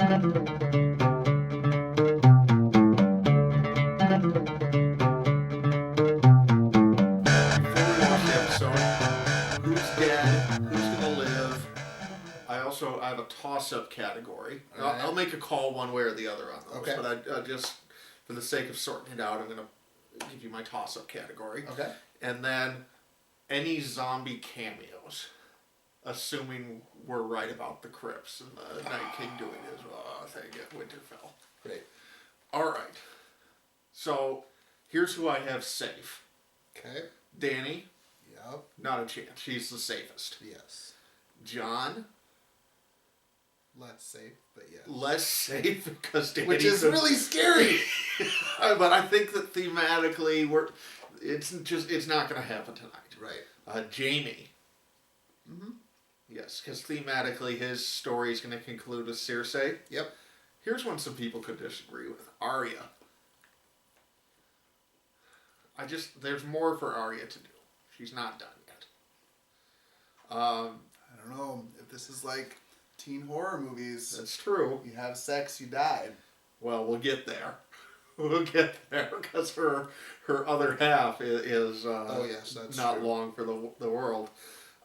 Before we watch the episode, who's dead? Who's gonna live? I have a toss-up category. All right. I'll make a call one way or the other on those. Okay. But I just, for the sake of sorting it out, I'm gonna give you my toss-up category. Okay. And then any zombie cameos, assuming we're right about the Crips and the Night King doing his thing at Winterfell. Great. All right. So here's who I have safe. Okay. Dany, Yep. not a chance. She's the safest. Yes. John, Less safe, but yes. less safe because Dany's Which is really scary. But I think that thematically, it's not going to happen tonight. Right. Jamie. Mm-hmm. Yes, because thematically his story is going to conclude with Cersei. Yep. Here's one some people could disagree with. Arya. There's more for Arya to do. She's not done yet. I don't know if this is like teen horror movies. That's true. You have sex, you die. Well, we'll get there. We'll get there because her other half is Oh yes, that's not true. long for the world.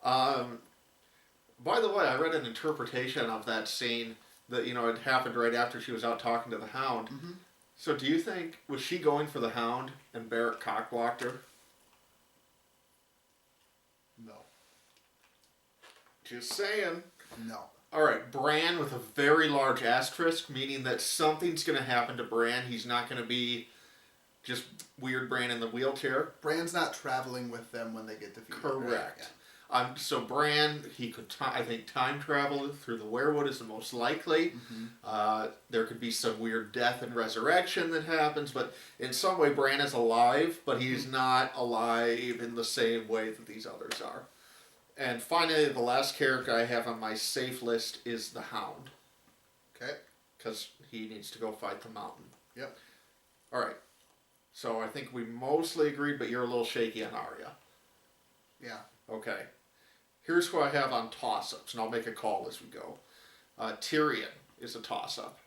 By the way, I read an interpretation of that scene that it happened right after she was out talking to the Hound. Mm-hmm. So do you think, was she going for the Hound and Barrett cockblocked her? No. Just saying. No. Alright, Bran with a very large asterisk, meaning that something's going to happen to Bran. He's not going to be just weird Bran in the wheelchair. Bran's not traveling with them when they get defeated. Correct. Right? So Bran, he could, I think, time travel through the werewood is the most likely. Mm-hmm. There could be some weird death and resurrection that happens, but in some way Bran is alive, but he's not alive in the same way that these others are. And finally, the last character I have on my safe list is the Hound. Okay. Because he needs to go fight the Mountain. Yep. Alright. So I think we mostly agreed, but you're a little shaky on Arya. Yeah. Okay. Here's who I have on toss-ups, and I'll make a call as we go. Tyrion is a toss-up.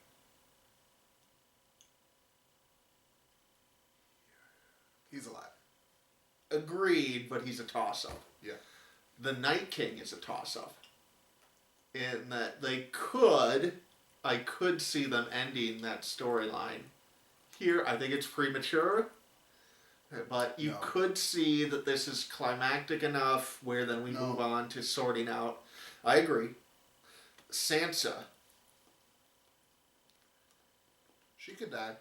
He's alive. Agreed, but he's a toss-up. Yeah. The Night King is a toss-up. In that I could see them ending that storyline. Here, I think it's premature. But you could see that this is climactic enough where then we move on to sorting out. I agree. Sansa. She could die.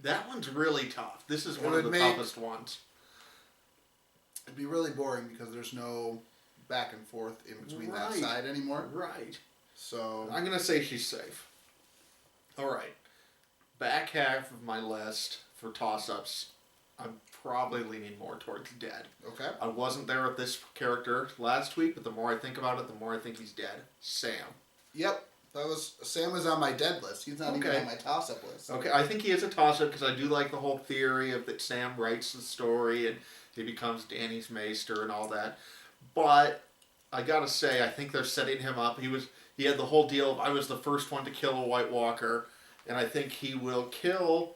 That one's really tough. This is one It of the would toughest ones. It'd be really boring because there's no back and forth in between that side anymore. Right. So I'm going to say she's safe. All right. Back half of my list for toss-ups, I'm probably leaning more towards dead. okay. I wasn't there with this character last week, but the more I think about it, the more I think he's dead. Sam. Yep. Sam was on my dead list. He's not even Okay. on my toss-up list. Okay, I think he is a toss-up because I do like the whole theory of that Sam writes the story and he becomes Dany's maester and all that. But I gotta say, I think they're setting him up. He had the whole deal of I was the first one to kill a White Walker, and I think he will kill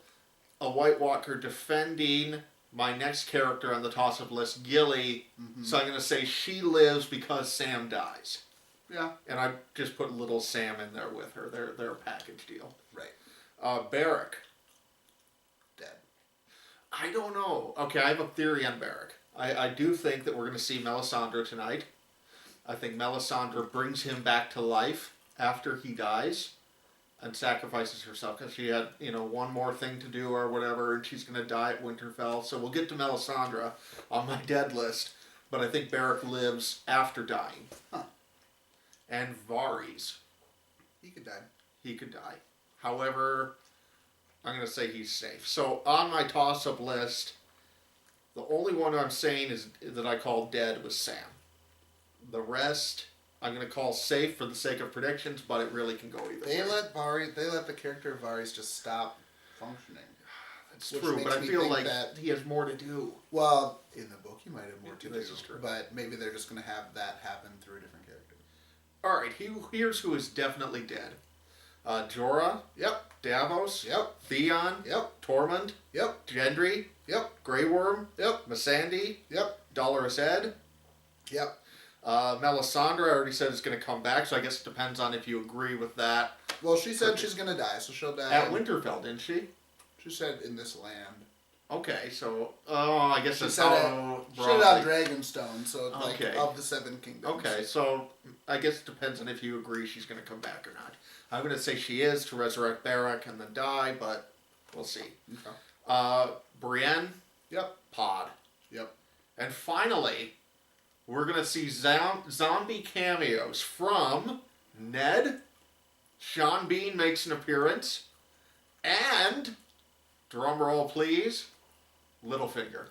a White Walker defending my next character on the toss-up list, Gilly. Mm-hmm. So I'm gonna say she lives because Sam dies. Yeah. And I just put little Sam in there with her. They're a package deal. Right. Barrack. Dead. I don't know. Okay, I have a theory on Barrack. I do think that we're going to see Melisandre tonight. I think Melisandre brings him back to life after he dies and sacrifices herself because she had, one more thing to do or whatever, and she's going to die at Winterfell. So we'll get to Melisandre on my dead list, but I think Barrack lives after dying. Huh. And Varys. He could die. He could die. However, I'm going to say he's safe. So on my toss-up list, the only one I'm saying is that I called dead was Sam. The rest, I'm going to call safe for the sake of predictions, but it really can go either way. They let the character of Varys just stop functioning. That's true, but I feel like he has more to do. Well, in the book, he might have more to do. This is true. But maybe they're just going to have that happen through a different character. All right, here's who is definitely dead. Jorah. Yep. Davos. Yep. Theon. Yep. Tormund. Yep. Gendry. Yep. Grey Worm. Yep. Missandei. Yep. Dolorous Ed. Yep. Melisandre, I already said is going to come back, so I guess it depends on if you agree with that. Well, she said she's gonna die, so she'll die. At Winterfell, didn't she? She said in this land. Okay, so I guess She that's said how She said on Dragonstone, so it's like Okay. of the 7 kingdoms. Okay, so I guess it depends on if you agree she's going to come back or not. I'm going to say she is to resurrect Beric and then die, but we'll see. Okay. Brienne. Yep. Pod. Yep. And finally, we're going to see zombie cameos from Ned. Sean Bean makes an appearance. And, drumroll please, Littlefinger.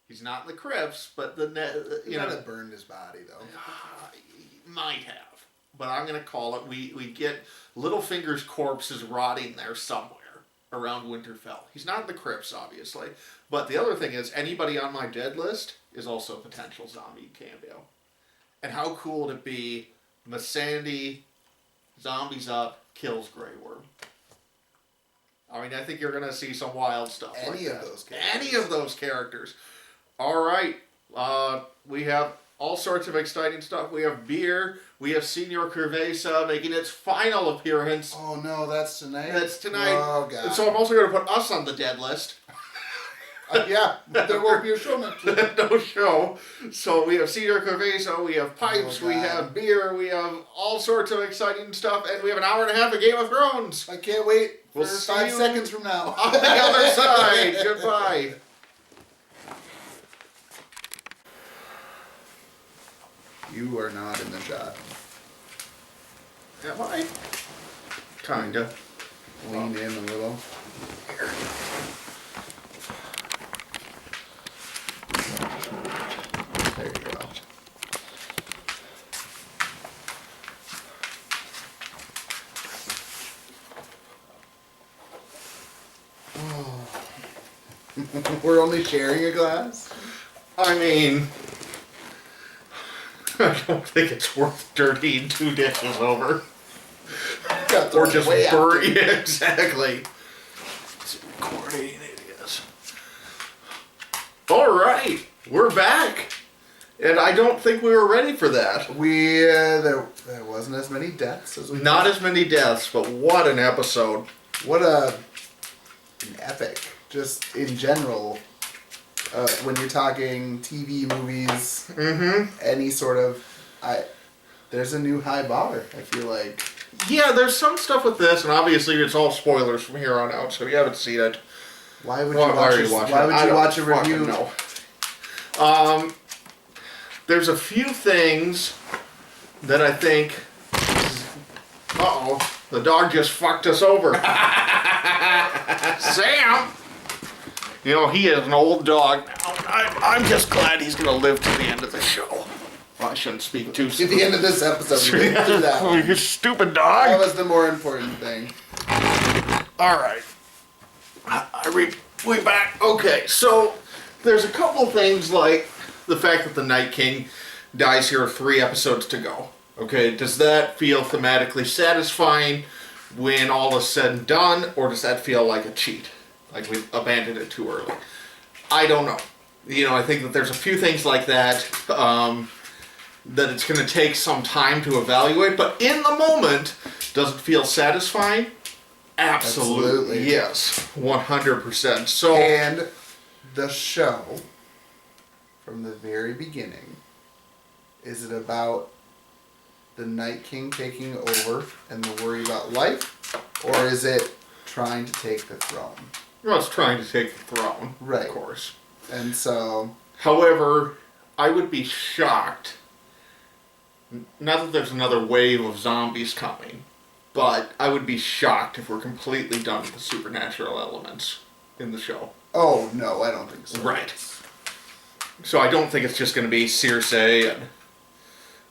He's not in the crypts, but He might have burned his body, though. Might have. But I'm going to call it, we get Littlefinger's corpse is rotting there somewhere around Winterfell. He's not in the crypts, obviously. But the other thing is, anybody on my dead list is also a potential zombie cameo. And how cool would it be, Missandei, zombies up, kills Grey Worm. I mean, I think you're going to see some wild stuff Any like of that. those characters. Any of those characters. All right. We have all sorts of exciting stuff. We have beer. We have Senor Cerveza making its final appearance. Oh no, that's tonight? That's tonight. Oh god. And so I'm also going to put us on the dead list. Yeah, there won't be a show next week. No show. So we have Senor Cerveza, we have pipes, Oh, we God. have beer, we have all sorts of exciting stuff, and we have an hour and a half of Game of Thrones. I can't wait for We'll 5 see you seconds from now. On the other side. Goodbye. You are not in the shot. Am I? Kinda. Lean in a little. There you go. We're only sharing a glass? I mean, I don't think it's worth dirtying 2 dishes over. Got Or just way burn. after. Yeah, exactly. It's recording, it is. All right, we're back. And I don't think we were ready for that. There wasn't as many deaths as we Not thought. as many deaths, but what an episode. What an epic, just in general. When you're talking TV, movies, any sort of, there's a new high bar. I feel like. Yeah, there's some stuff with this, and obviously it's all spoilers from here on out, so if you haven't seen it. Why would you Why watch? are you watching Why it? would I you don't watch a fucking review? know. There's a few things that I think. Uh-oh, the dog just fucked us over. Sam! You know, he is an old dog now. I'm just glad he's going to live to the end of the show. Well, I shouldn't speak too To soon. the end of this episode, we didn't do that. Oh, you stupid That dog. was the more important thing. All right. We back. Okay, so there's a couple things like the fact that the Night King dies here 3 episodes to go. Okay, does that feel thematically satisfying when all is said and done, or does that feel like a cheat? Like we abandoned it too early? I don't know. You know, I think that there's a few things like that that it's going to take some time to evaluate, but in the moment, does it feel satisfying? Absolutely. Yes. 100%. So, And the show, from the very beginning, is it about the Night King taking over and the worry about life, or is it trying to take the throne? well, it's trying to take the throne, Right. of course. And so, However, I would be shocked, not that there's another wave of zombies coming, but I would be shocked if we're completely done with the supernatural elements in the show. oh no, I don't think so. Right. So I don't think it's just going to be Cersei and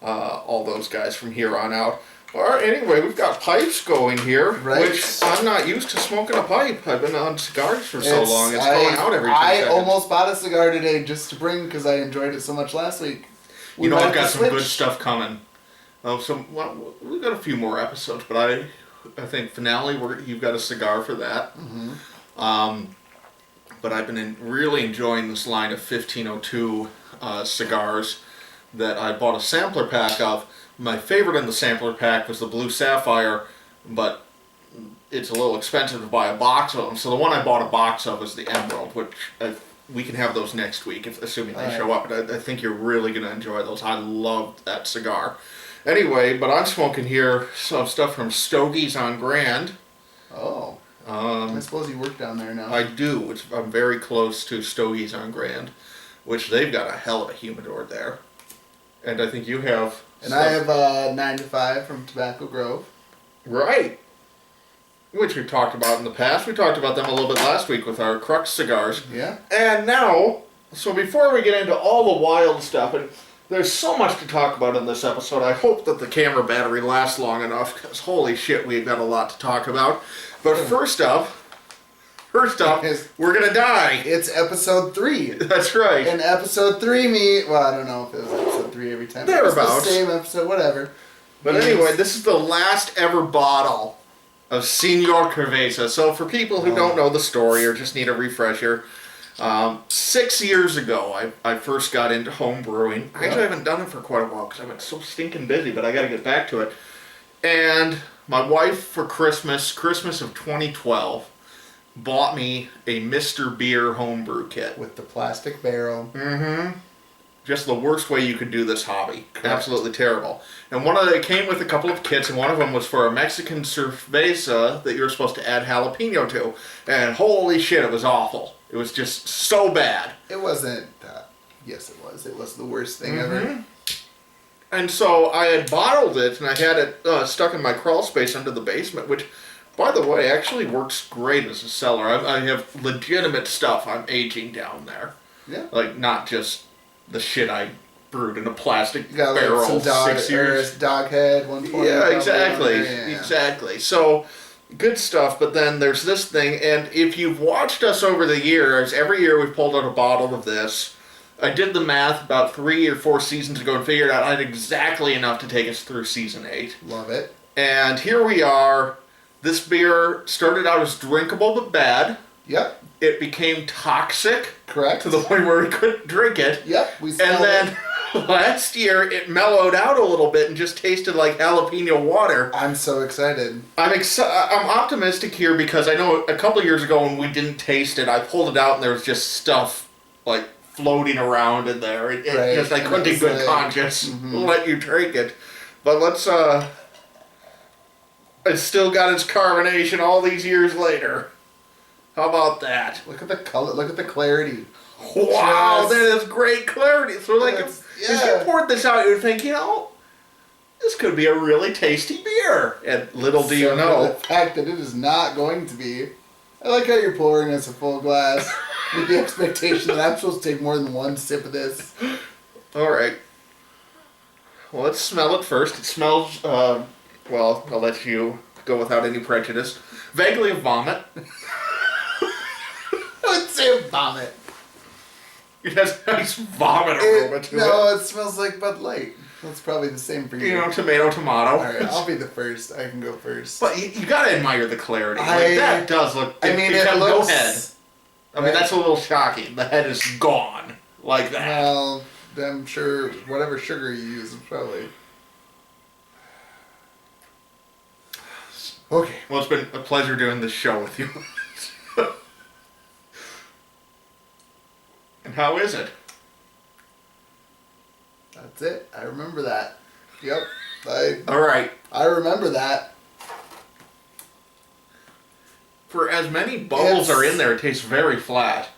all those guys from here on out. All right, anyway, we've got pipes going here, Right. which I'm not used to smoking a pipe. I've been on cigars for so long. It's going out every 2 I seconds. almost bought a cigar today just to bring because I enjoyed it so much last week. You know, might I've got have to some good switch. stuff coming. We've got a few more episodes, but I think finale. You've got a cigar for that. Mm-hmm. But I've been really enjoying this line of 1502 cigars that I bought a sampler pack of. My favorite in the sampler pack was the Blue Sapphire, but it's a little expensive to buy a box of them. So the one I bought a box of is the Emerald, which we can have those next week, assuming they show up. But I think you're really going to enjoy those. I loved that cigar. Anyway, but I'm smoking here some stuff from Stogie's on Grand. Oh. I suppose you work down there now. I do. I'm very close to Stogie's on Grand, which they've got a hell of a humidor there. And I think you have... And I have 9 to 5 from Tobacco Grove. Right. Which we've talked about in the past. We talked about them a little bit last week with our Crux cigars. Yeah. And now, so before we get into all the wild stuff, and there's so much to talk about in this episode, I hope that the camera battery lasts long enough, because holy shit, we've got a lot to talk about. But first up, we're going to die. It's episode 3. That's right. And episode 3 well, I don't know if it was episode 3 every time. Thereabouts. It's the same episode, whatever. But anyway, this is the last ever bottle of Senor Cerveza. So for people who don't know the story or just need a refresher, 6 years ago I first got into home brewing. I actually haven't done it for quite a while because I've been so stinking busy, but I got to get back to it. And my wife for Christmas of 2012, bought me a Mr. Beer homebrew kit. With the plastic barrel. Mm-hmm. Just the worst way you could do this hobby. Correct. Absolutely terrible. And it came with a couple of kits, and one of them was for a Mexican cerveza that you were supposed to add jalapeno to. And holy shit, it was awful. It was just so bad. It wasn't, yes it was. It was the worst thing ever. And so I had bottled it, and I had it stuck in my crawl space under the basement, which, by the way, actually works great as a cellar. I have legitimate stuff I'm aging down there. Yeah. Like, not just the shit I brewed in a plastic You got like barrel some 6 years. dog head, 120. Yeah, exactly. Yeah. Exactly. So, good stuff, but then there's this thing, and if you've watched us over the years, every year we've pulled out a bottle of this. I did the math about 3 or 4 seasons ago and figured out I had exactly enough to take us through season 8. Love it. And here we are. This beer started out as drinkable but bad. Yep. It became toxic. Correct. To the point where we couldn't drink it. Yep. We smelled And then last year it mellowed out a little bit and just tasted like jalapeno water. I'm so excited. I'm optimistic here because I know a couple of years ago when we didn't taste it, I pulled it out and there was just stuff like floating around in there. Right. Just I couldn't in good conscience let you drink it. But let's it's still got its carbonation all these years later. How about that? Look at the color. Look at the clarity. Wow, that is great clarity. So like if you poured this out, you would think, this could be a really tasty beer. And little do you know. The fact that it is not going to be. I like how you're pouring us a full glass with the expectation that I'm supposed to take more than one sip of this. All right. Well, let's smell it first. It smells, well, I'll let you go without any prejudice. Vaguely of vomit. I would say vomit. It has a nice vomit aroma to it. No, it smells like Bud Light. That's probably the same for you. Tomato. Alright, I'll be the first. I can go first. But you gotta admire the clarity. That does look... It got no head. I mean, that's a little shocking. The head is gone. Like that. Well, I'm sure whatever sugar you use is probably... Okay. Well, it's been a pleasure doing this show with you. And how is it? That's it. I remember that. Yep. All right. I remember that. For as many bubbles are in there, it tastes very flat.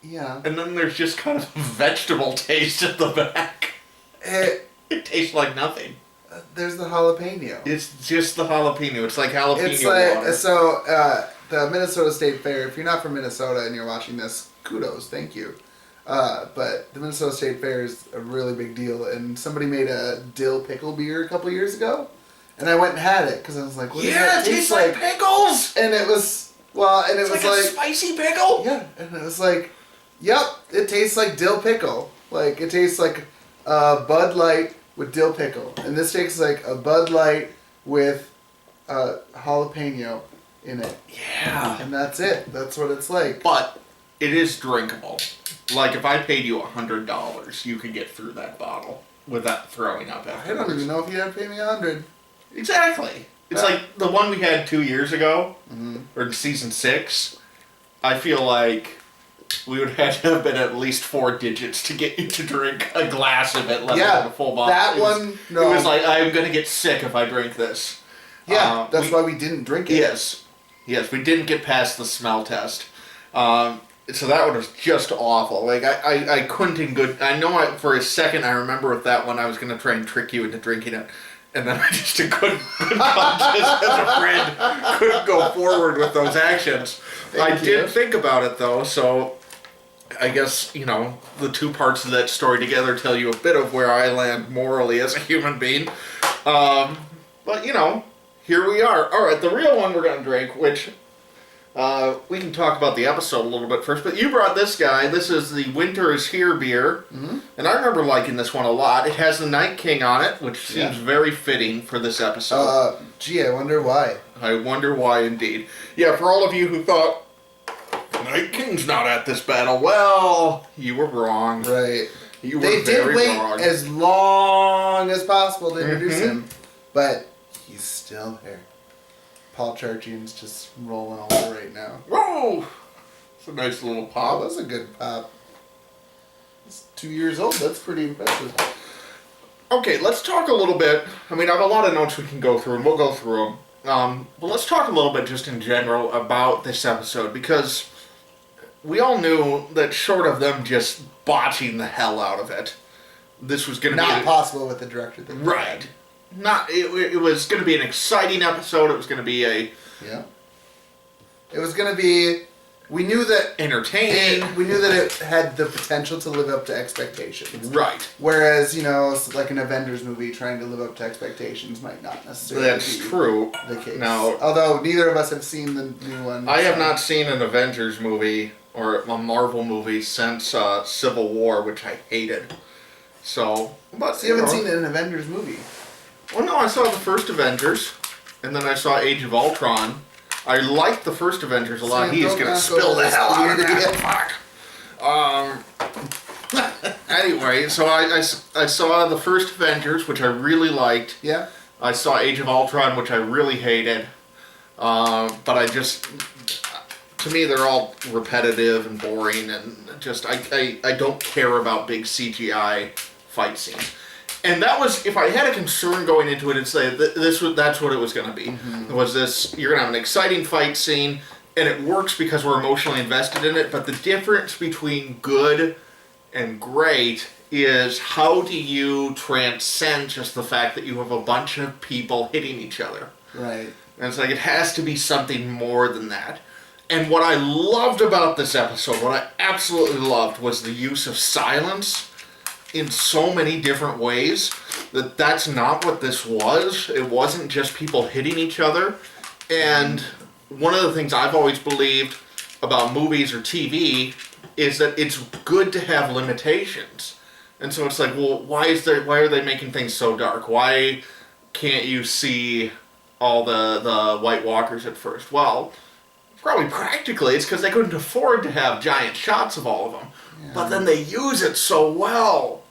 Yeah. And then there's just kind of a vegetable taste at the back. It tastes like nothing. There's the jalapeno. It's just the jalapeno. It's like jalapeno It's like, water. so, the Minnesota State Fair, if you're not from Minnesota and you're watching this, kudos, thank you. But the Minnesota State Fair is a really big deal, and somebody made a dill pickle beer a couple years ago, and I went and had it, because I was like, what does that it tastes like pickles! And it was, it's like a spicy pickle? Yeah, and it was like, yep, it tastes like dill pickle. Like, it tastes like Bud Light with dill pickle. And this takes like a Bud Light with jalapeno in it. Yeah. And that's it. That's what it's like. But it is drinkable. Like, if I paid you $100, you could get through that bottle without throwing up I afterwards. don't even know if you'd have to pay me $100. Exactly. It's like the one we had 2 years ago, Mm-hmm. or in season 6. I feel like we would have to have been at least 4 digits to get you to drink a glass of it, let alone a full bottle. That It was like, I'm going to get sick if I drink this. Yeah, that's why we didn't drink it. Yes, we didn't get past the smell test. So that one was just awful. Like, I couldn't in good... I know for a second I remember with that one I was going to try and trick you into drinking it. And then I just couldn't just as a friend, couldn't go forward with those actions. I did think about it, though, so I guess, the two parts of that story together tell you a bit of where I land morally as a human being. But, here we are. All right, the real one we're going to drink, which we can talk about the episode a little bit first, but you brought this guy. This is the Winter is Here beer, and I remember liking this one a lot. It has the Night King on it, which seems very fitting for this episode. Gee, I wonder why. I wonder why, indeed. Yeah, for all of you who thought, Night King's not at this battle, well, you were wrong. Right. You were They did very wait wrong. as long as possible to introduce him, but he's still there. Paul Charchian's just rolling over right now. Whoa! It's a nice little That pop. was a good pop. It's 2 years old. That's pretty impressive. Okay, let's talk a little bit. I mean, I have a lot of notes we can go through, and we'll go through them. But let's talk a little bit just in general about this episode, because we all knew that short of them just botching the hell out of it, this was going to be... Not possible with the director. That they Right. had. It was going to be an exciting episode. It was going to be Yeah. It was going to be... We knew that... entertaining. We knew that it had the potential to live up to expectations. Right. Whereas, like an Avengers movie trying to live up to expectations might not necessarily That's be true. the case. Now, although neither of us have seen the new one. I have not seen an Avengers movie or a Marvel movie since Civil War, which I hated. So, but So you haven't seen an Avengers movie? Well, no, I saw the first Avengers, and then I saw Age of Ultron. I liked the first Avengers a lot. Sam, He's don't gonna knock spill over the this hell out of weird that. Fuck. Anyway, so I saw the first Avengers, which I really liked. Yeah. I saw Age of Ultron, which I really hated. But to me, they're all repetitive and boring, and just I don't care about big CGI fight scenes. And that was, if I had a concern going into it, it's like that's what it was going to be. Mm-hmm. Was this, you're going to have an exciting fight scene, and it works because we're emotionally invested in it, but the difference between good and great is how do you transcend just the fact that you have a bunch of people hitting each other. Right. And it's like, it has to be something more than that. And what I loved about this episode, what I absolutely loved, was the use of silence in so many different ways. That's not what this was. It wasn't just people hitting each other. And one of the things I've always believed about movies or TV is that it's good to have limitations. And so it's like, well, why are they making things so dark? Why can't you see all the White Walkers at first? Well, probably practically it's because they couldn't afford to have giant shots of all of them. Yeah. But then they use it so well.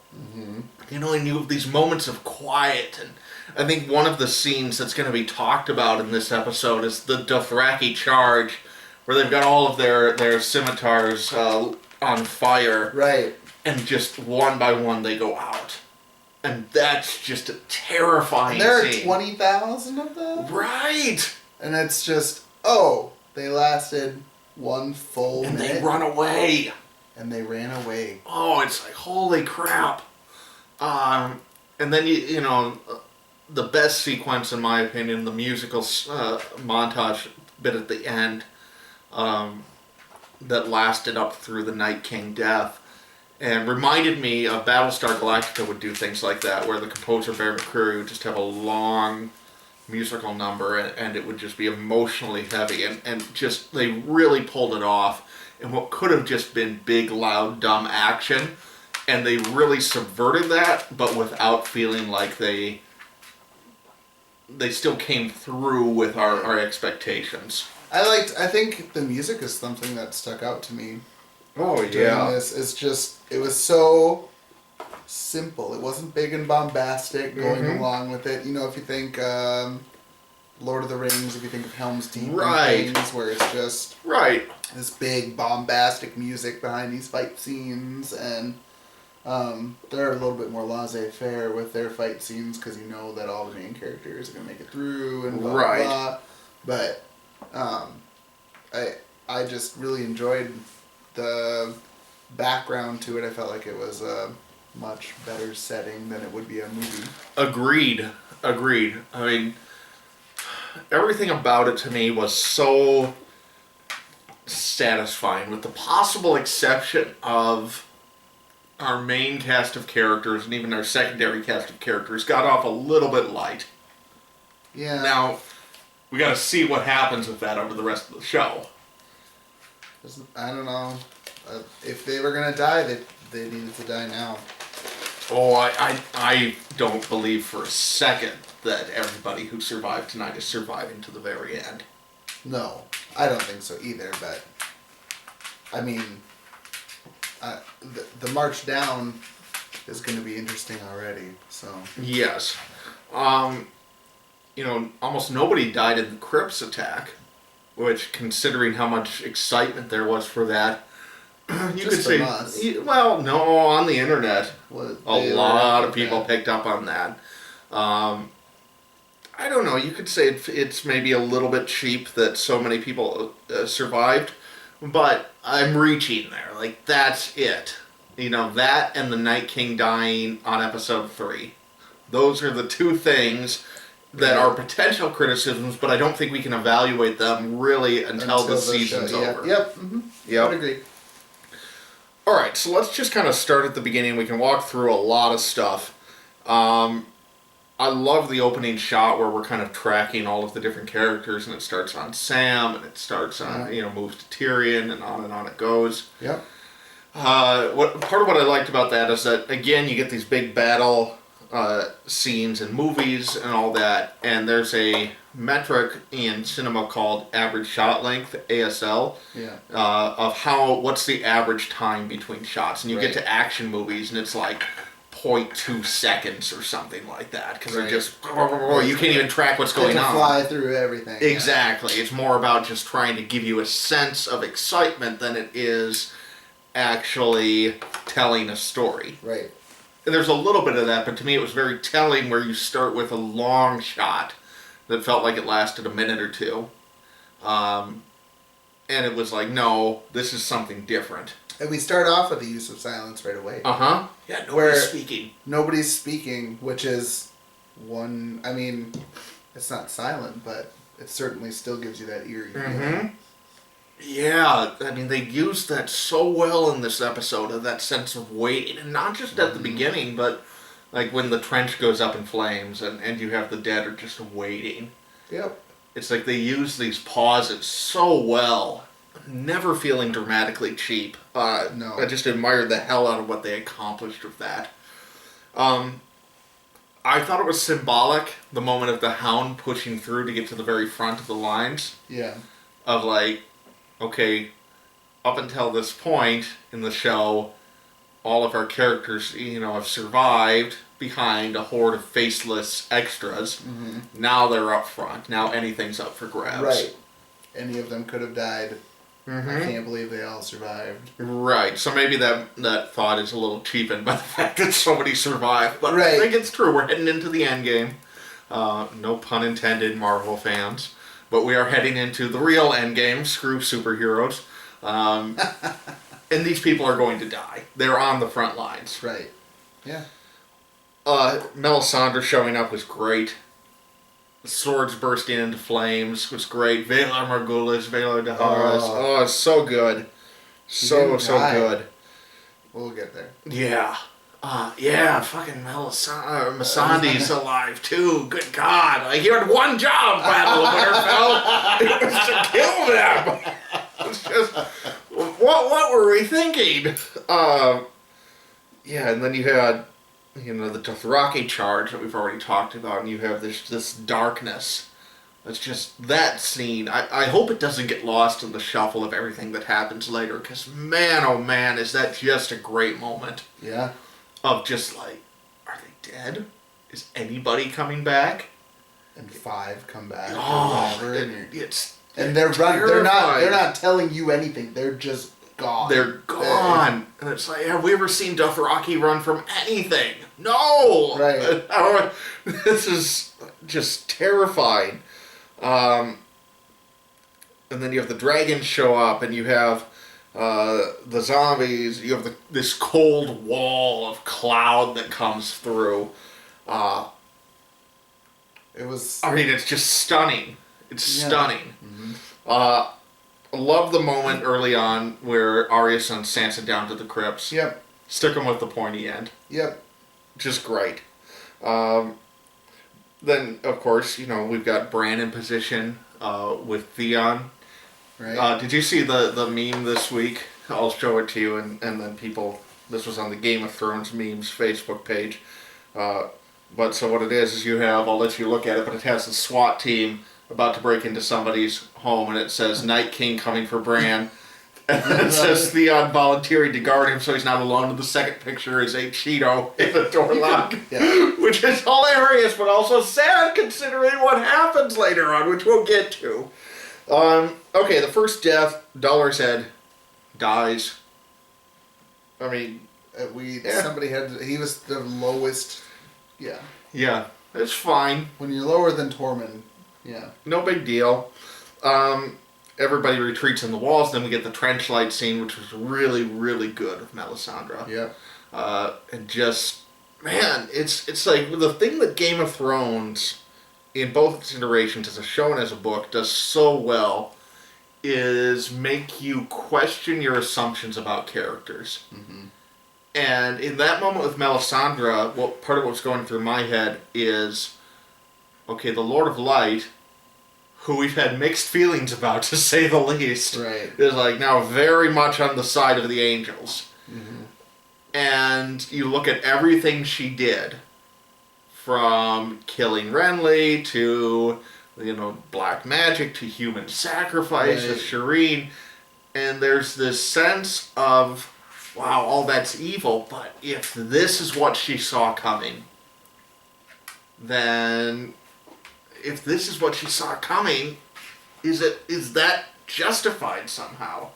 And you have these moments of quiet. And I think one of the scenes that's going to be talked about in this episode is the Dothraki charge, where they've got all of their scimitars on fire. Right. And just one by one they go out. And that's just a terrifying and there scene. are 20,000 of them? Right! And it's just, they lasted one full minute. And they run away. And they ran away. Oh, it's like, holy crap. And then, the best sequence, in my opinion, the musical montage bit at the end that lasted up through the Night King death, and reminded me of Battlestar Galactica would do things like that, where the composer Bear McCreary would just have a long musical number, and it would just be emotionally heavy, and just, they really pulled it off. And what could have just been big, loud, dumb action and they really subverted that, but without feeling like they still came through with our expectations. I think the music is something that stuck out to me. Oh During this, it was so simple. It wasn't big and bombastic going along with it. You know, if you think Lord of the Rings, if you think of Helm's Deep and things, where it's just this big bombastic music behind these fight scenes, and they're a little bit more laissez-faire with their fight scenes because you know that all the main characters are gonna make it through and blah blah blah. But I just really enjoyed the background to it. I felt like it was a much better setting than it would be a movie. Agreed. I mean, everything about it to me was so satisfying, with the possible exception of our main cast of characters and even our secondary cast of characters got off a little bit light. Yeah. Now, we gotta see what happens with that over the rest of the show. I don't know. If they were gonna die, they needed to die now. Oh, I don't believe for a second that everybody who survived tonight is surviving to the very end. No, I don't think so either, but I mean, the march down is going to be interesting already, so. Yes. Almost nobody died in the Crips attack, which, considering how much excitement there was for that, you could say, well, no, on the internet, a lot of people picked up on that. I don't know, you could say it's maybe a little bit cheap that so many people survived, but I'm reaching there. Like, that's it. You know, that and the Night King dying on episode 3. Those are the two things that are potential criticisms, but I don't think we can evaluate them really until the season's over. Yep. Mm-hmm. Yep. I would agree. All right, so let's just kind of start at the beginning. We can walk through a lot of stuff. I love the opening shot where we're kind of tracking all of the different characters, and it starts on Sam, and it starts on, moves to Tyrion, and on it goes. Yep. Part of what I liked about that is that, again, you get these big battle scenes in movies and all that, and there's a metric in cinema called average shot length, ASL, of what's the average time between shots. And you get to action movies, and it's like 0.2 seconds or something like that, because they're just, you can't even track what's going on. Fly through everything. Exactly. It's more about just trying to give you a sense of excitement than it is actually telling a story. Right. And there's a little bit of that, but to me it was very telling where you start with a long shot that felt like it lasted a minute or two. And it was like, no, this is something different. And we start off with the use of silence right away. Uh-huh. Yeah, nobody's speaking. Nobody's speaking, which is one, I mean, it's not silent, but it certainly still gives you that eerie feeling. Yeah, I mean, they used that so well in this episode, of that sense of waiting, and not just at the beginning, but like when the trench goes up in flames and you have the dead are just waiting. Yep. It's like they use these pauses so well, never feeling dramatically cheap. No. I just admired the hell out of what they accomplished with that. I thought it was symbolic, the moment of the Hound pushing through to get to the very front of the lines. Yeah. Of like, okay, up until this point in the show, all of our characters, have survived behind a horde of faceless extras. Mm-hmm. Now they're up front. Now anything's up for grabs. Right. Any of them could have died. Mm-hmm. I can't believe they all survived. Right. So maybe that thought is a little cheapened by the fact that somebody survived. But right. I think it's true. We're heading into the end game. No pun intended, Marvel fans. But we are heading into the real end game. Screw superheroes. And these people are going to die. They're on the front lines. Right. Yeah. Melisandre showing up was great. The swords bursting into flames was great. Valar Morghulis, Valar Dohaeris. Oh, it's so good. So good. We'll get there. Yeah. Fucking Missandei's alive too. Good God. Like, he had one job, Battle of Winterfell. It was to kill them. It's just, what were we thinking? Yeah, and then you had, the Dothraki charge that we've already talked about, and you have this darkness. It's just that scene. I hope it doesn't get lost in the shuffle of everything that happens later, because man, oh man, is that just a great moment. Yeah. Of just like, are they dead? Is anybody coming back? And 5 come back or Oh, whatever. and they're not telling you anything. They're just gone. They're gone. And it's like, have we ever seen Dothraki run from anything? No! Right. This is just terrifying. And then you have the dragons show up, and you have the zombies. You have this cold wall of cloud that comes through. It's just stunning. It's stunning. Mm-hmm. I love the moment early on where Arya sends Sansa down to the crypts. Yep. Stick them with the pointy end. Yep. Just great. Then, of course, we've got Bran in position with Theon. Right. Did you see the meme this week? I'll show it to you, and then people... This was on the Game of Thrones memes Facebook page. But so what it is you have... I'll let you look at it, but it has the SWAT team about to break into somebody's home, and it says Night King coming for Bran. And then it says Theon volunteering to guard him so he's not alone. And the second picture is a Cheeto in the door lock. Which is hilarious, but also sad considering what happens later on, which we'll get to. Okay, the first death, Dollar's Head dies. I mean... Somebody he was the lowest... Yeah. Yeah, it's fine. When you're lower than Tormund, yeah. No big deal. Everybody retreats in the walls. Then we get the trench light scene, which was really, really good with Melisandre. Yep. And just, man, it's like the thing that Game of Thrones, in both its iterations, as a show and as a book, does so well, is make you question your assumptions about characters. Mm-hmm. And in that moment with Melisandre, part of what's going through my head is, okay, the Lord of Light, who we've had mixed feelings about, to say the least, right, is like now very much on the side of the angels. Mm-hmm. And you look at everything she did, from killing Renly to, black magic to human sacrifice to Shireen, and there's this sense of, wow, all that's evil, but if this is what she saw coming, then... If this is what she saw coming, is that justified somehow?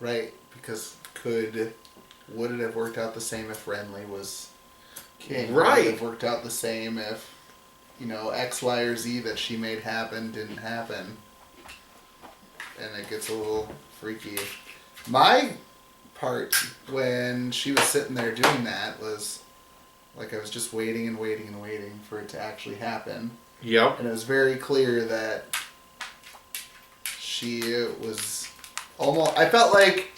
Right, because would it have worked out the same if Renly was king? Right. Would it have worked out the same if, X, Y, or Z that she made happen didn't happen? And it gets a little freaky. My part, when she was sitting there doing that, was like I was just waiting and waiting and waiting for it to actually happen. Yep. And it was very clear that she was almost... I felt like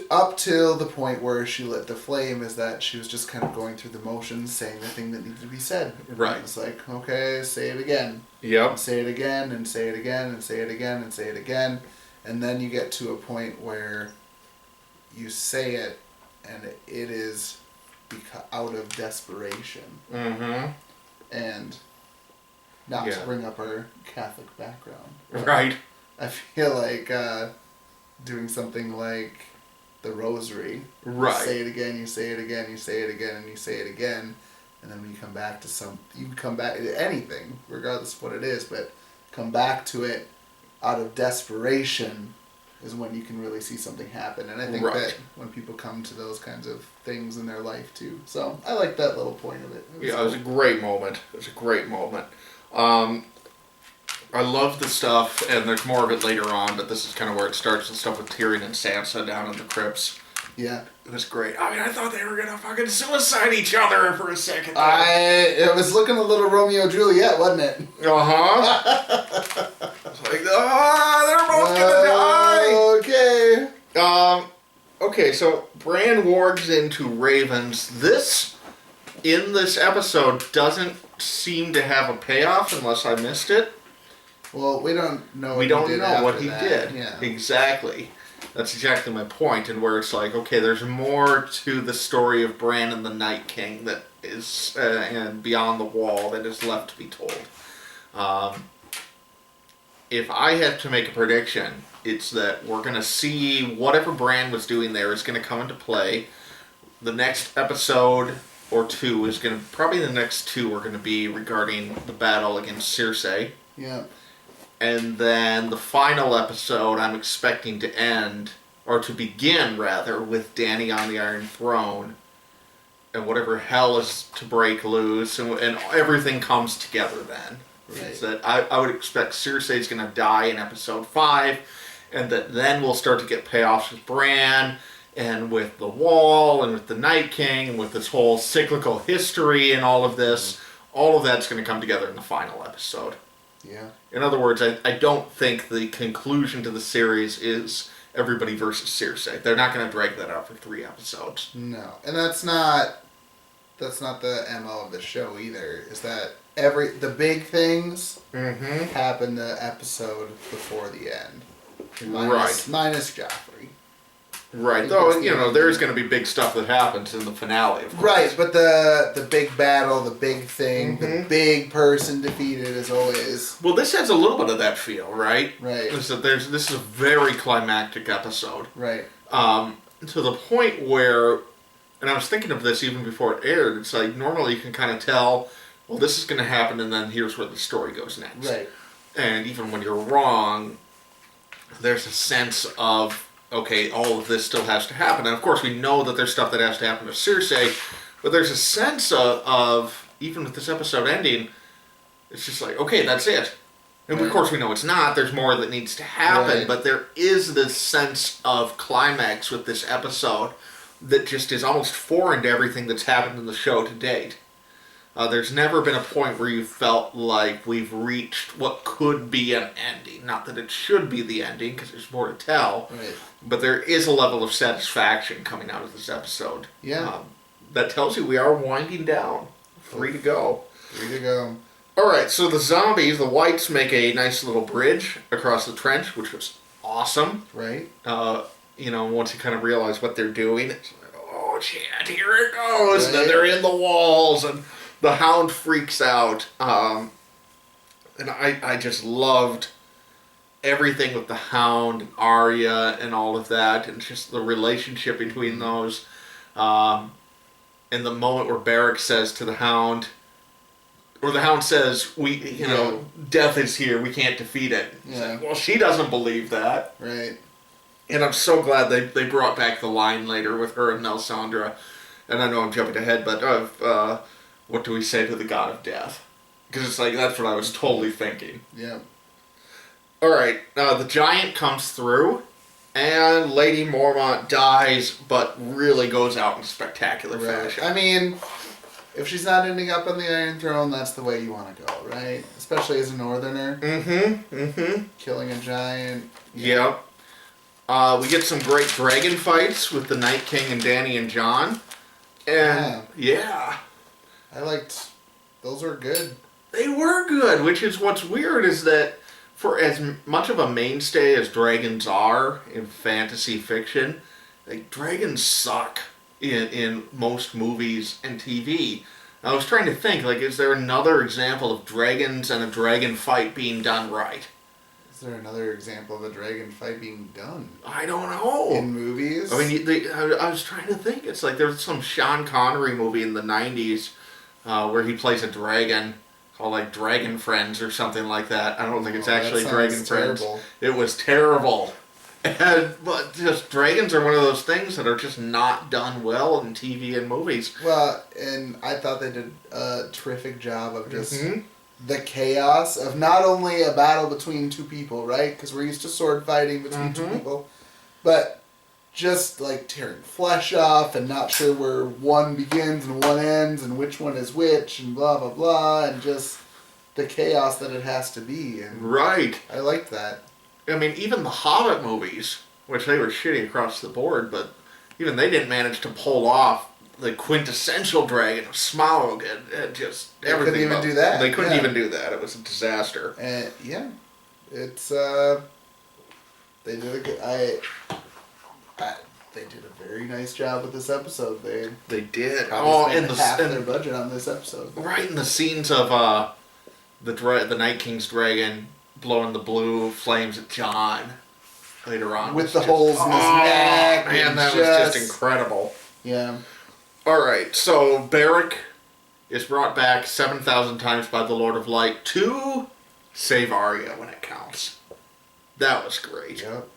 up till the point where she lit the flame is that she was just kind of going through the motions, saying the thing that needed to be said. Right. It's like, okay, say it again. Yep. And say it again, and say it again, and say it again, and say it again. And then you get to a point where you say it, and it is out of desperation. Mm-hmm. And... Not to bring up our Catholic background. Right. I feel like doing something like the Rosary. Right. You say it again, you say it again, you say it again, and you say it again. And then when you come back to you come back to anything, regardless of what it is, but come back to it out of desperation is when you can really see something happen. And I think that when people come to those kinds of things in their life too. So I like that little point of it. It was a great moment. It was a great moment. I love the stuff, and there's more of it later on, but this is kind of where it starts, the stuff with Tyrion and Sansa down in the crypts. Yeah. It was great. I mean, I thought they were going to fucking suicide each other for a second. It was looking a little Romeo Juliet, wasn't it? Uh-huh. It's like, they're both going to die! Okay. Okay, so Bran wargs into ravens. In this episode, doesn't seem to have a payoff unless I missed it. Well, we don't know what he did. Yeah. Exactly. That's exactly my point, and where it's like, okay, there's more to the story of Bran and the Night King that is, and Beyond the Wall that is left to be told. Um, if I have to make a prediction, it's that we're going to see whatever Bran was doing there is going to come into play. The next episode or two is going to, probably the next two are going to be regarding the battle against Cersei. Yeah. And then the final episode I'm expecting to end, or to begin rather, with Dany on the Iron Throne. And whatever hell is to break loose, and everything comes together then. Right. Is that I would expect Cersei's going to die in episode 5, and that then we'll start to get payoffs with Bran, and with the Wall, and with the Night King, and with this whole cyclical history and all of this. All of that's going to come together in the final episode. Yeah. In other words, I don't think the conclusion to the series is everybody versus Cersei. They're not going to drag that out for 3 episodes. No, and that's not the MO of the show either. Is that the big things happen the episode before the end, minus Joffrey. Right, though, there's going to be big stuff that happens in the finale, of course. Right, but the big battle, the big thing, the big person defeated is always... Well, this has a little bit of that feel, right? Right. This is a very climactic episode. Right. To the point where, and I was thinking of this even before it aired, it's like normally you can kind of tell, well, this is going to happen, and then here's where the story goes next. Right. And even when you're wrong, there's a sense of, okay, all of this still has to happen. And of course, we know that there's stuff that has to happen to Cersei, but there's a sense of even with this episode ending, it's just like, okay, that's it. And of course, we know it's not. There's more that needs to happen, but there is this sense of climax with this episode that just is almost foreign to everything that's happened in the show to date. There's never been a point where you felt like we've reached what could be an ending. Not that it should be the ending, because there's more to tell. Right. But there is a level of satisfaction coming out of this episode. Yeah. That tells you we are winding down. Free to go. Free to go. Alright, so the zombies, the whites, make a nice little bridge across the trench, which was awesome. Right. Once you kind of realize what they're doing, it's like, oh shit, here it goes. Right. And then they're in the walls, and the Hound freaks out. And I just loved everything with the Hound and Arya and all of that, and just the relationship between those. And the moment where Beric says to the Hound, or the Hound says, death is here, we can't defeat it. Yeah. Like, well, she doesn't believe that. Right. And I'm so glad they brought back the line later with her and Melisandre. And I know I'm jumping ahead, but what do we say to the god of death? Because it's like, that's what I was totally thinking. Yeah. Alright, the giant comes through, and Lady Mormont dies, but really goes out in spectacular fashion. I mean, if she's not ending up on the Iron Throne, that's the way you want to go, right? Especially as a northerner. Killing a giant. Yep. We get some great dragon fights with the Night King and Dany and Jon. And, yeah. I liked... Those were good. They were good, which is what's weird is that for as much of a mainstay as dragons are in fantasy fiction, like, dragons suck in most movies and TV. I was trying to think, like, is there another example of dragons and a dragon fight being done right? Is there another example of a dragon fight being done? I don't know. In movies? I mean, I was trying to think. It's like there's some Sean Connery movie in the 90s where he plays a dragon called, like, Dragon Friends or something like that. I don't think it's actually Dragon Friends. It was terrible. But just dragons are one of those things that are just not done well in TV and movies. Well, and I thought they did a terrific job of just the chaos of not only a battle between two people, right? Because we're used to sword fighting between two people, but just like tearing flesh off and not sure where one begins and one ends and which one is which and blah blah blah, and just the chaos that it has to be. And right. I liked that. I mean, even the Hobbit movies, which they were shitty across the board, but even they didn't manage to pull off the quintessential dragon of Smaug and just everything. They couldn't even do that. They couldn't even do that. It was a disaster. And yeah, it's they did a good. They did a very nice job with this episode. They did. Probably spent half their budget on this episode. Right in the scenes of the Night King's dragon blowing the blue flames at John later on. With the holes in his neck. Man, that was just incredible. Yeah. Alright, so Beric is brought back 7,000 times by the Lord of Light to save Arya when it counts. That was great. Yep.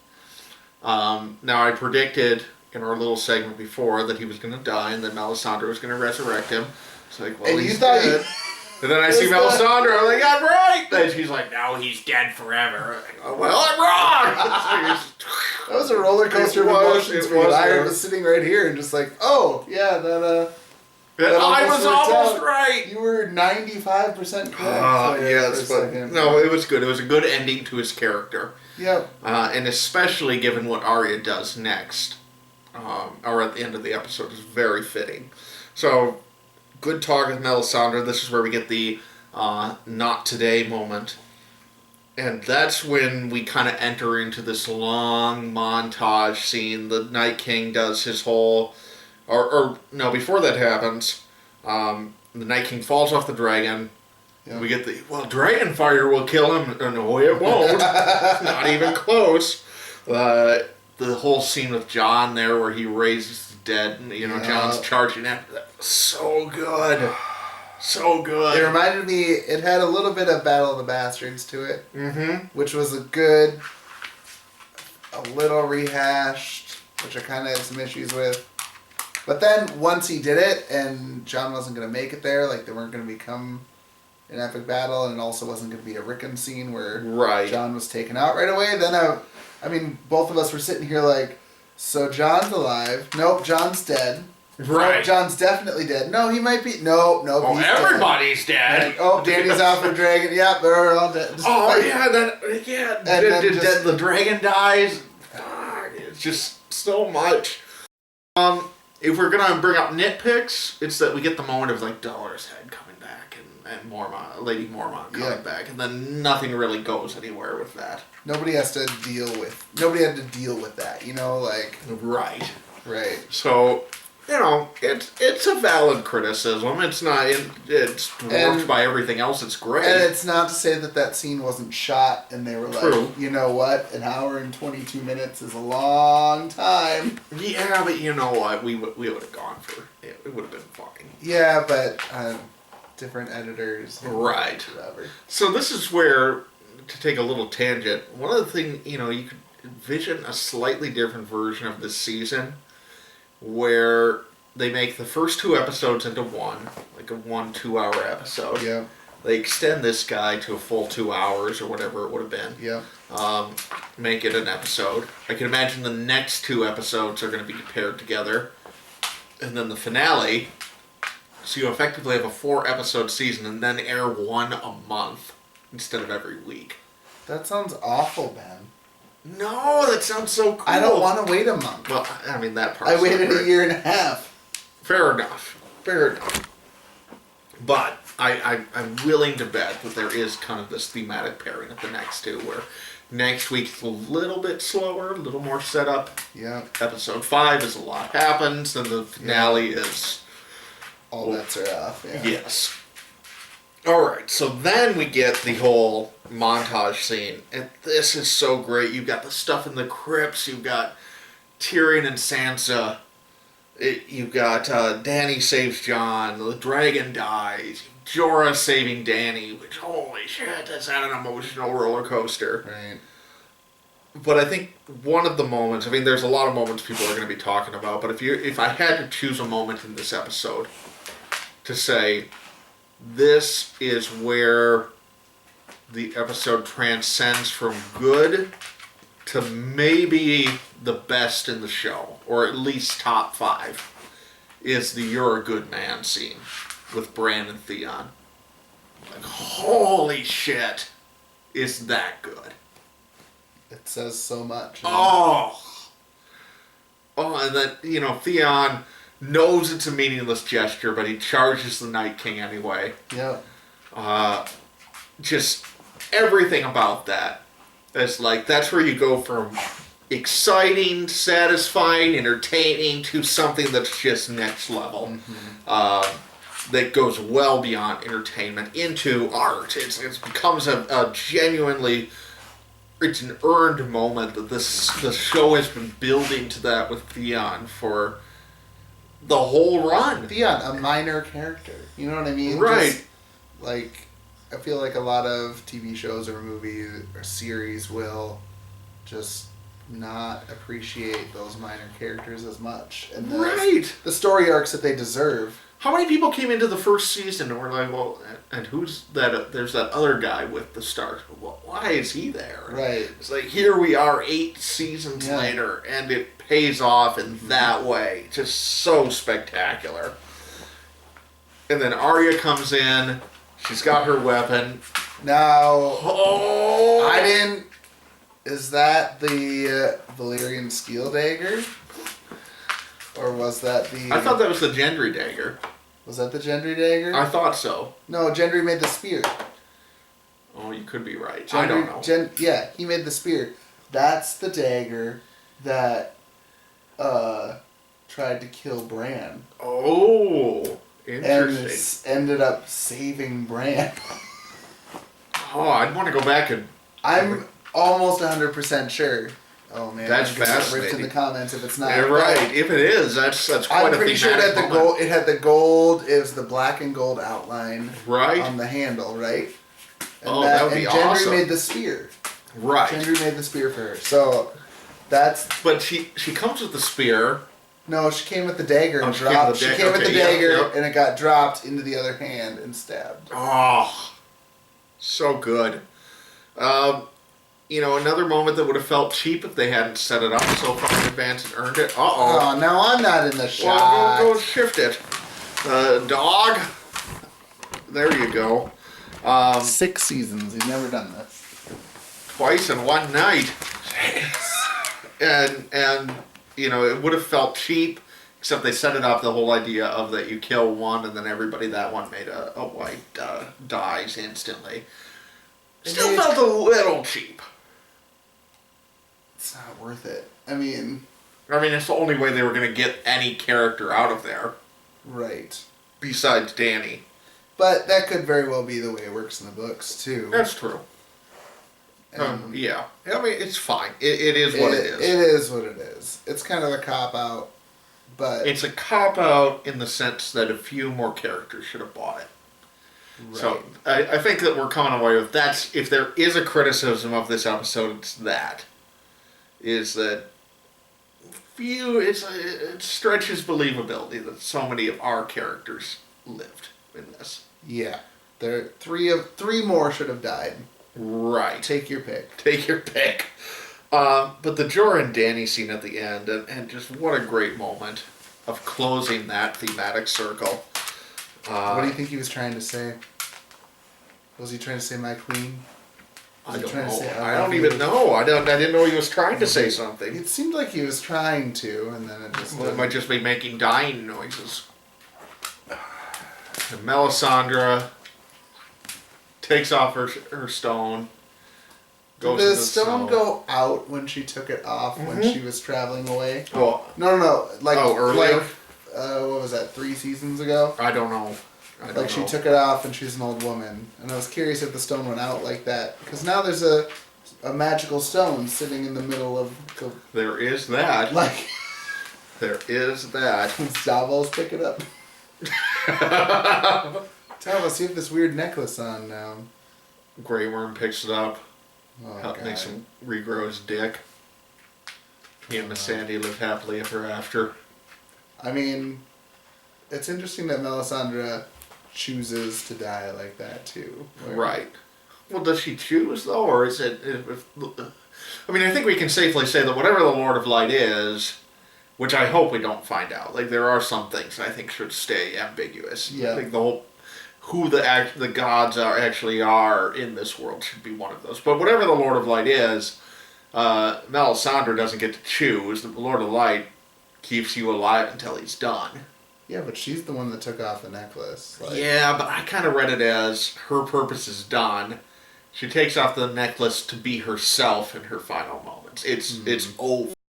Now I predicted in our little segment before that he was going to die and that Melisandre was going to resurrect him. It's like, well, and he's dead. And then I see Melisandre, I'm like, I'm right! And she's like, no, he's dead forever. I'm like, well, I'm wrong! That was a roller coaster of emotions for you. I was sitting right here and just like, oh, yeah, that I was almost right! You were 95% correct. Yes, but no, it was good. It was a good ending to his character. Yep. And especially given what Arya does next, or at the end of the episode, is very fitting. So, good talk with Melisandre. This is where we get the not today moment. And that's when we kind of enter into this long montage scene. The Night King does his whole... Or no, before that happens, the Night King falls off the dragon. Yeah. We get dragon fire will kill him. No, it won't. Not even close. The whole scene with Jon there where he raises the dead and, Jon's charging after that. So good. So good. It reminded me, it had a little bit of Battle of the Bastards to it. Mm-hmm. Which was a little rehashed, which I kind of had some issues with. But then once he did it and Jon wasn't going to make it there, like they weren't going to become an epic battle, and it also wasn't going to be a Rickon scene where Jon was taken out right away, then I mean, both of us were sitting here like, so Jon's alive. Nope, Jon's dead. Right. Nope, Jon's definitely dead. No, he might be. No, he's everybody's dead. And, Dany's out for dragon. Yeah, they're all dead. The dragon dies. It's just so much. If we're gonna bring up nitpicks, it's that we get the moment of like Dolor's head coming back and Lady Mormont coming back, and then nothing really goes anywhere with that. Nobody had to deal with that, like right. So, it's a valid criticism. It's not. It's dwarfed by everything else. It's great. And it's not to say that scene wasn't shot and they were like, True. You know what? An hour and 22 minutes is a long time. Yeah, but you know what? We would have gone for it. It would have been fine. Yeah, but different editors. Right. Whatever. So this is where, to take a little tangent, one of the things, you could envision a slightly different version of this season where they make the first 2 episodes into one, like a 1-2 hour episode. Yeah. They extend this guy to a full 2 hours or whatever it would have been. Yeah. Make it an episode. I can imagine the next 2 episodes are going to be paired together. And then the finale, so you effectively have a 4-episode season and then air one a month instead of every week. That sounds awful, Ben. No, that sounds so cool. I don't want to wait a month. Well, I mean, that part. I waited a year and a half. Fair enough. But I'm willing to bet that there is kind of this thematic pairing at the next 2 where next week's a little bit slower, a little more setup. Yeah. Episode 5 is a lot happens, and the finale is... all bets are off, yeah. Yes. Alright, so then we get the whole montage scene, and this is so great. You've got the stuff in the crypts, you've got Tyrion and Sansa, you've got Dany saves Jon, the dragon dies, Jorah saving Dany, which, holy shit, that's not an emotional roller coaster. Right. But I think one of the moments, there's a lot of moments people are going to be talking about, but if I had to choose a moment in this episode to say, this is where the episode transcends from good to maybe the best in the show, or at least top 5, is the "You're a Good Man" scene with Bran and Theon. Like, holy shit, is that good? It says so much. Oh, and then, Theon knows it's a meaningless gesture, but he charges the Night King anyway. Yeah. Just everything about that. It's like, that's where you go from exciting, satisfying, entertaining to something that's just next level. That goes well beyond entertainment into art. It becomes a genuinely, it's an earned moment that the show has been building to that with Theon for the whole run. Theon, a minor character. You know what I mean? Right. Just, like, I feel like a lot of TV shows or movies or series will just not appreciate those minor characters as much. And the story arcs that they deserve. How many people came into the first season and were like, well, and who's that? There's that other guy with the Stark. Well, why is he there? Right. It's like, here we are 8 seasons later, and it pays off in that way. Just so spectacular. And then Arya comes in. She's got her weapon. Now, Oh! I didn't... Is that the Valyrian steel dagger? Or was that the... I thought that was the Gendry dagger. Was that the Gendry dagger? I thought so. No, Gendry made the spear. Oh, you could be right. Gendry, I don't know. Yeah, he made the spear. That's the dagger that tried to kill Bran. Oh, interesting. And ended up saving Bran. Oh, I'd want to go back and... I'm almost 100% sure. Oh man, that's I'm gonna get ripped fascinating. in the comments if it's not. Yeah, right. If it is, that's quite I'm a pretty sure that the moment. gold. It had the gold. It was the black and gold outline Right. on the handle, right? And that would be Gendry awesome. made the spear. Right. Gendry made the spear for her. So that's... But she comes with the spear. No, she came with the dagger and She dropped. came She with came with the the dagger yep. and it got dropped into the other hand and stabbed. Oh, so good. Another moment that would have felt cheap if they hadn't set it up so far in advance and earned it. Oh, now I'm not in the shot. Well, go shift it. Dog. There you go. 6 seasons. He's never done this. Twice in one night. and it would have felt cheap, except they set it up the whole idea of that you kill one and then everybody that one made a white dies instantly. Still felt a little cheap. It's not worth it. I mean, it's the only way they were going to get any character out of there. Right. Besides Dany. But that could very well be the way it works in the books, too. That's true. Yeah. It's fine. It is what it is. It is what it is. It's kind of a cop-out, but... It's a cop-out in the sense that a few more characters should have bought it. Right. So, I think that we're coming away with that's... If there is a criticism of this episode, it's that. Is that... It stretches believability that so many of our characters lived in this. Yeah. Three more should have died. Right. Take your pick. Take your pick. But the Jorah and Dany scene at the end, and just what a great moment of closing that thematic circle. What do you think he was trying to say? Was he trying to say my queen? I don't know. I don't even know. I didn't know he was trying to say something. It seemed like he was trying to, and then it just... Well, it might just be making dying noises. And Melisandre takes off her stone. Did the stone go out when she took it off when she was traveling away? Oh. No. Earlier? What was that, 3 seasons ago? I don't know. She took it off and she's an old woman. And I was curious if the stone went out like that. Because now there's a magical stone sitting in the middle of the... There is that. There is that. Davos pick it up. Davos, you have this weird necklace on now. Grey Worm picks it up. Oh, makes him regrow his dick. He and Miss Sandy live happily ever after. I mean, it's interesting that Melisandre chooses to die like that too. Right. Well, does she choose though, or is it? I think we can safely say that whatever the Lord of Light is, which I hope we don't find out. There are some things I think should stay ambiguous. Yeah. I think who the gods actually are in this world should be one of those. But whatever the Lord of Light is, Melisandre doesn't get to choose. The Lord of Light keeps you alive until he's done. Yeah, but she's the one that took off the necklace. Yeah, but I kind of read it as her purpose is done. She takes off the necklace to be herself in her final moments. It's over.